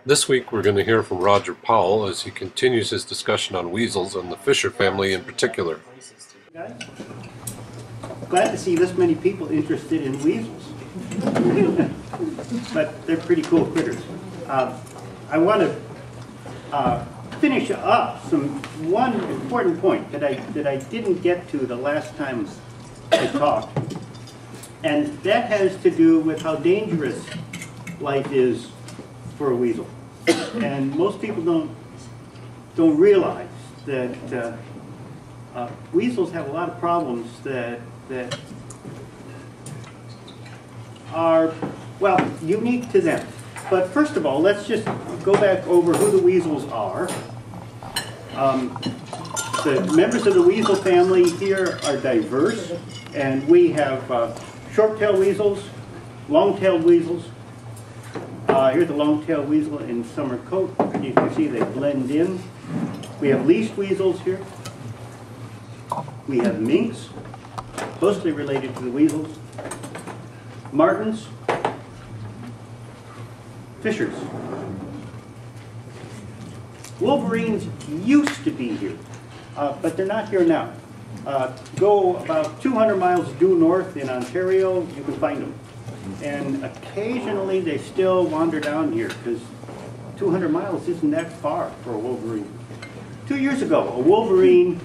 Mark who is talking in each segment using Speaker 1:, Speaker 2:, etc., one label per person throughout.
Speaker 1: This week we're going to hear from Roger Powell as he continues his discussion on weasels and the Fisher family in particular.
Speaker 2: Guys, glad to see this many people interested in weasels. But they're pretty cool critters. I want to finish up one important point that I didn't get to the last time I talked, and that has to do with how dangerous life is for a weasel. And most people don't realize that weasels have a lot of problems that are, well, unique to them. But first of all, let's just go back over who the weasels are. The members of the weasel family here are diverse, and we have short-tailed weasels, long-tailed weasels. Here's a long-tailed weasel in summer coat. You can see they blend in. We have leashed weasels here. We have minks, closely related to the weasels. Martins, fishers. Wolverines used to be here, but they're not here now. Go about 200 miles due north in Ontario, you can find them. And occasionally they still wander down here because 200 miles isn't that far for a wolverine. 2 years ago, a wolverine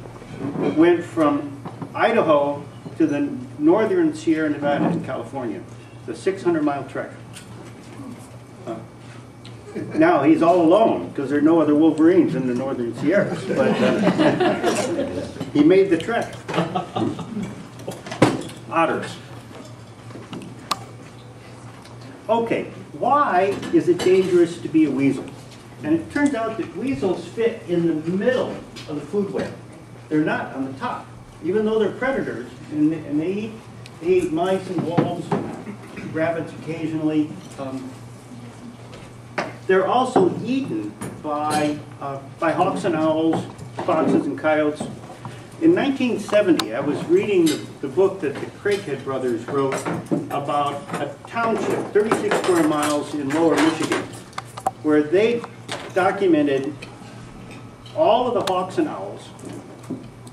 Speaker 2: went from Idaho to the northern Sierra Nevada in California. It's a 600-mile trek. Now he's all alone because there are no other wolverines in the northern Sierras, but he made the trek. Otters. Okay, why is it dangerous to be a weasel? And it turns out that weasels fit in the middle of the food web. They're not on the top, even though they're predators, and they eat mice and wolves, rabbits occasionally. They're also eaten by hawks and owls, foxes and coyotes. In 1970, I was reading the book that the Craighead brothers wrote about a township, 36 square miles in lower Michigan, where they documented all of the hawks and owls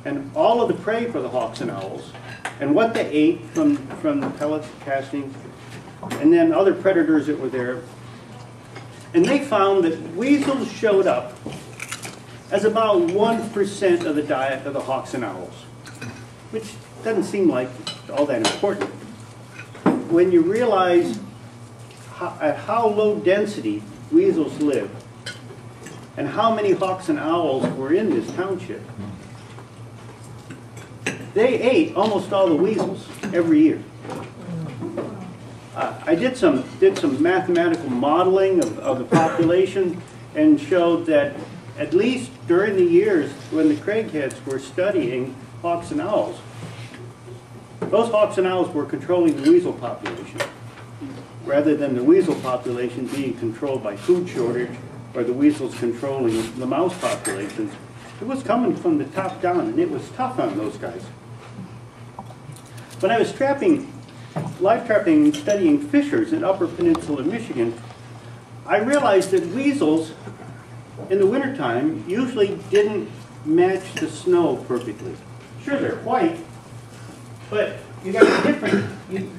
Speaker 2: and all of the prey for the hawks and owls and what they ate from the pellets, castings, and then other predators that were there. And they found that weasels showed up as about 1% of the diet of the hawks and owls, which doesn't seem like all that important. When you realize at how low density weasels live and how many hawks and owls were in this township, they ate almost all the weasels every year. I did some mathematical modeling of the population and showed that at least during the years when the Craigheads were studying hawks and owls, those hawks and owls were controlling the weasel population, rather than the weasel population being controlled by food shortage or the weasels controlling the mouse populations. It was coming from the top down, and it was tough on those guys. When I was live trapping and studying fishers in Upper Peninsula, Michigan, I realized that weasels in the wintertime usually didn't match the snow perfectly. Sure, they're white, but you've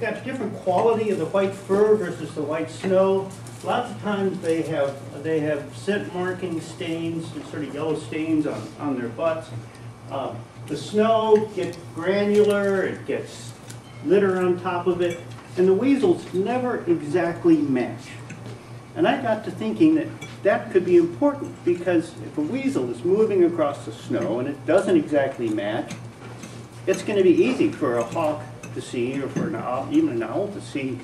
Speaker 2: got different quality of the white fur versus the white snow. Lots of times they have scent marking stains, sort of yellow stains on their butts. The snow gets granular, it gets litter on top of it, and the weasels never exactly match. And I got to thinking that could be important, because if a weasel is moving across the snow and it doesn't exactly match, it's going to be easy for a hawk to see, or for even an owl to see.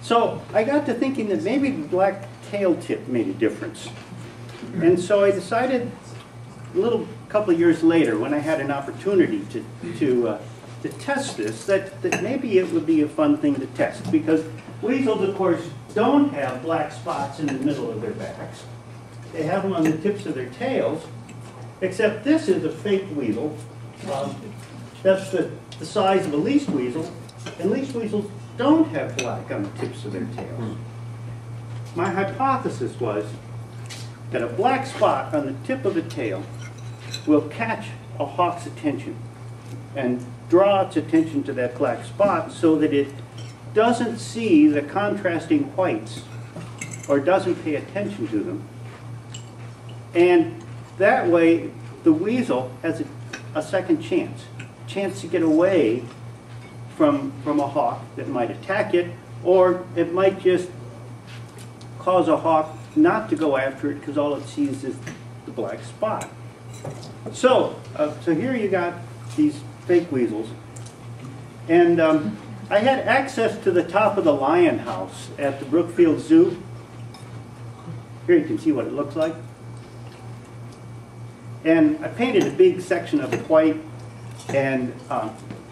Speaker 2: So I got to thinking that maybe the black tail tip made a difference. And so I decided a couple of years later, when I had an opportunity to test this, that maybe it would be a fun thing to test, because weasels, of course, don't have black spots in the middle of their backs. They have them on the tips of their tails, except this is a fake weasel. That's the size of a leashed weasel, and leashed weasels don't have black on the tips of their tails. my hypothesis was that a black spot on the tip of a tail will catch a hawk's attention and draw its attention to that black spot so that it doesn't see the contrasting whites or doesn't pay attention to them. And that way, the weasel has a second chance to get away from a hawk that might attack it, or it might just cause a hawk not to go after it because all it sees is the black spot. So here you got these fake weasels, and I had access to the top of the lion house at the Brookfield Zoo. Here you can see what it looks like. And I painted a big section of it white, and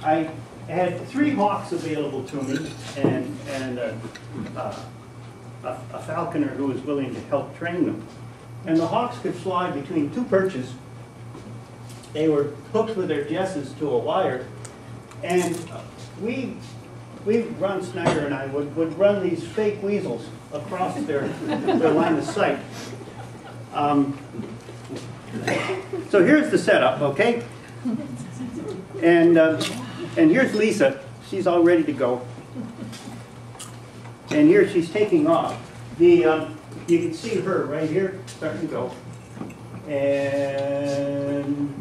Speaker 2: I had 3 hawks available to me, and a falconer who was willing to help train them. And the hawks could fly between 2 perches. They were hooked with their jesses to a wire, and Ron Snyder and I would run these fake weasels across their line of sight. So here's the setup, okay? And here's Lisa. She's all ready to go. And here she's taking off. You can see her right here, starting to go. And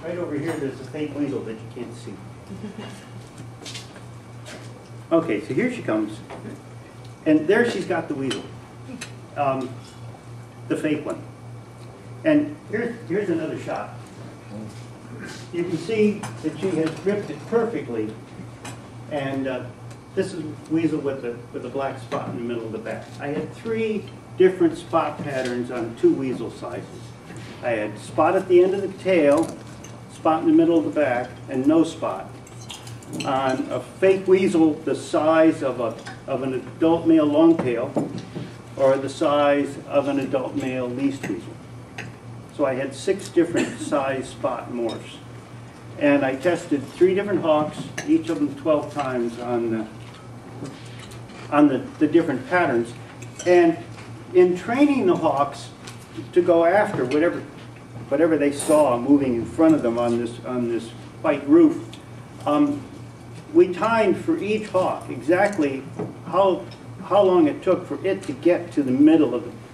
Speaker 2: right over here, there's a fake weasel that you can't see. Okay, so here she comes. And there she's got the weasel, the fake one. And here's another shot. You can see that she has gripped it perfectly. And this is weasel with a black spot in the middle of the back. I had 3 different spot patterns on 2 weasel sizes. I had spot at the end of the tail, spot in the middle of the back, and no spot. On a fake weasel the size of an adult male longtail, or the size of an adult male least weasel. So I had 6 different size spot morphs. And I tested 3 different hawks, each of them 12 times on the different patterns. And in training the hawks to go after whatever they saw moving in front of them on this white roof, we timed for each hawk exactly how long it took for it to get to the middle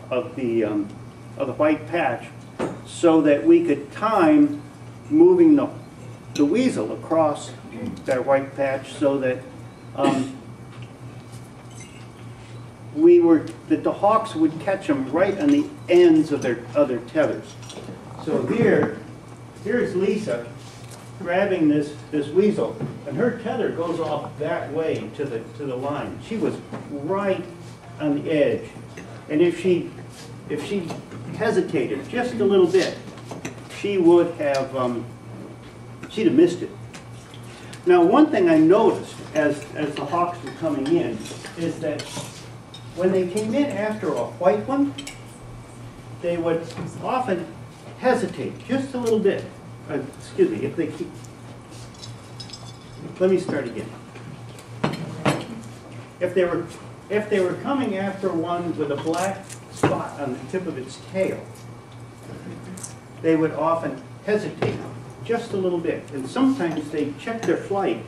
Speaker 2: of the white patch, so that we could time moving the weasel across that white patch, so that the hawks would catch them right on the ends of their other tethers. So here's Lisa grabbing this weasel, and her tether goes off that way to the line. She was right on the edge, and if she hesitated just a little bit, she would have she'd have missed it. Now, one thing I noticed as the hawks were coming in is that when they came in after a white one, they would often hesitate just a little bit. Excuse me, if they keep. Let me start again. If they were coming after one with a black spot on the tip of its tail, they would often hesitate just a little bit, and sometimes they check their flight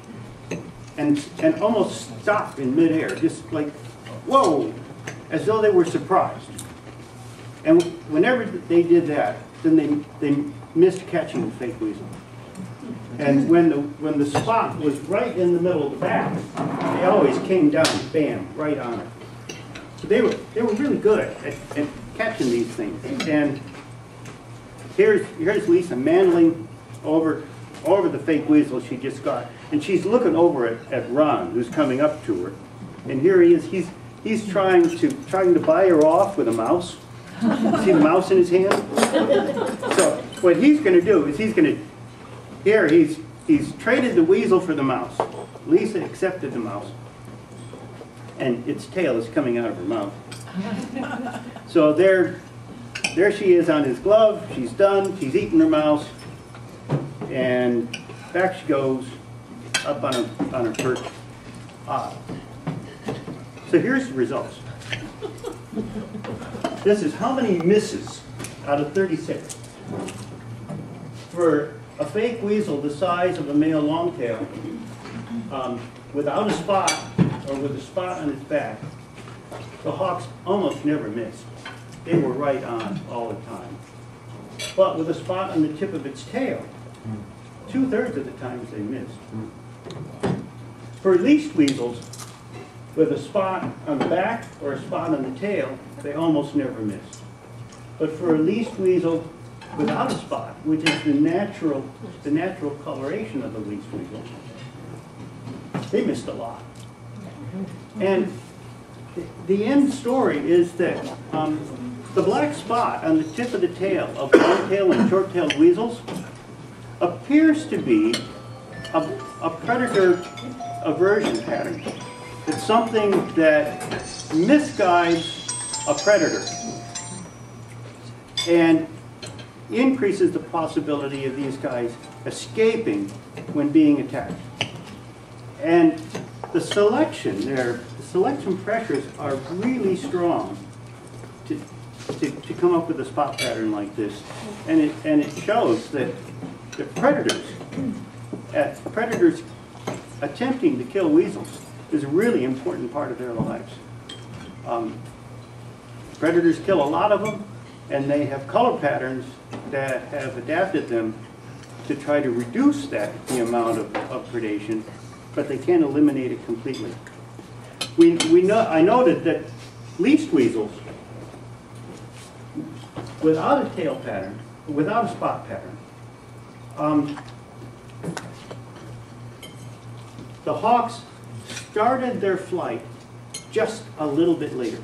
Speaker 2: and almost stop in midair, just like, whoa, as though they were surprised. And whenever they did that, then they missed catching the fake weasel. And when the spot was right in the middle of the back, they always came down, bam, right on it. So they were really good at catching these things. And here's Lisa manling over the fake weasel she just got, and she's looking over at Ron, who's coming up to her. And here he is. He's trying to buy her off with a mouse. See the mouse in his hand? So what he's going to do is he's traded the weasel for the mouse. Lisa accepted the mouse, and its tail is coming out of her mouth. So there she is on his glove. She's done. She's eaten her mouse, and back she goes up on her perch. So here's the results. This is how many misses out of 36. For a fake weasel the size of a male longtail, without a spot or with a spot on its back, the hawks almost never missed. They were right on all the time. But with a spot on the tip of its tail, 2/3 of the times they missed. For least weasels, with a spot on the back or a spot on the tail, they almost never missed. But for a least weasel without a spot, which is the natural coloration of the least weasel, they missed a lot. And the end story is that the black spot on the tip of the tail of long-tailed and short-tailed weasels appears to be a predator aversion pattern. It's something that misguides a predator and increases the possibility of these guys escaping when being attacked. And the selection pressures are really strong to come up with a spot pattern like this. And it shows that the predators attempting to kill weasels is a really important part of their lives. Predators kill a lot of them, and they have color patterns that have adapted them to try to reduce the amount of predation, but they can't eliminate it completely. I noted that least weasels, without a tail pattern, without a spot pattern, the hawks started their flight just a little bit later.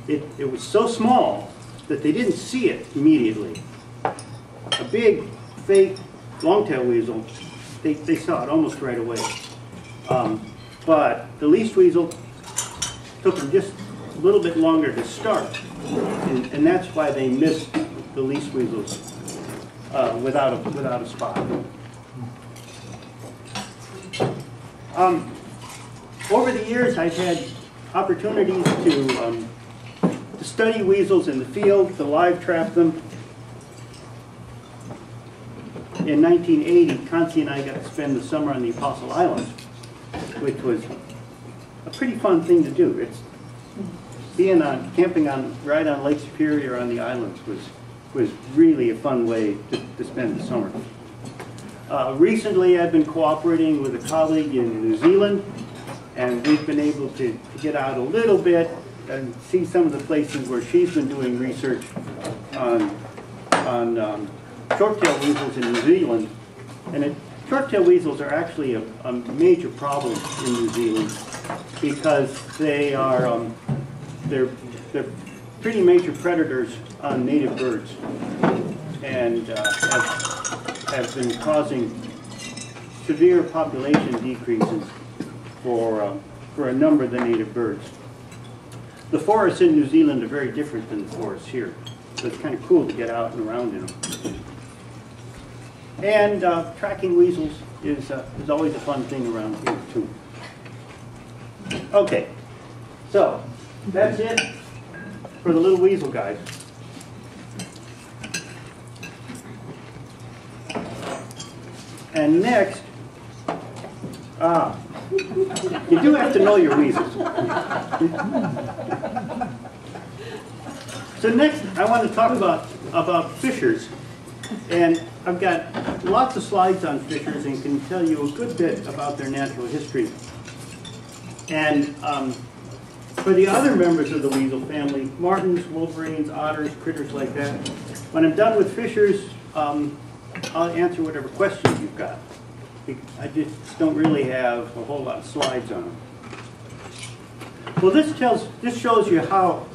Speaker 2: It was so small that they didn't see it immediately. A big, fake, long-tailed weasel, they saw it almost right away. But the least weasel took them just a little bit longer to start, and that's why they missed the least weasels without a spot. Over the years, I've had opportunities to study weasels in the field, to live trap them. In 1980, Concy and I got to spend the summer on the Apostle Islands, which was a pretty fun thing to do. It's camping right on Lake Superior on the islands was really a fun way to spend the summer. Recently, I've been cooperating with a colleague in New Zealand, and we've been able to get out a little bit and see some of the places where she's been doing research on short-tailed weasels in New Zealand. And short-tailed weasels are actually a major problem in New Zealand because they're pretty major predators on native birds, and have been causing severe population decreases for a number of the native birds. The forests in New Zealand are very different than the forests here, so it's kind of cool to get out and around in them. And tracking weasels is always a fun thing around here too. Okay, so that's it for the little weasel guys. And next, you do have to know your weasels. So next, I want to talk about fishers. And I've got lots of slides on fishers and can tell you a good bit about their natural history. And for the other members of the weasel family, martens, wolverines, otters, critters like that, when I'm done with fishers, I'll answer whatever questions you've got. I just don't really have a whole lot of slides on them. Well, this shows you how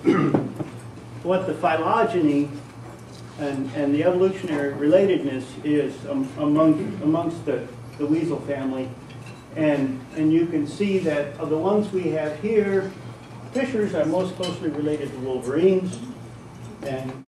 Speaker 2: what the phylogeny and the evolutionary relatedness is amongst the weasel family, and you can see that of the ones we have here, fishers are most closely related to wolverines, and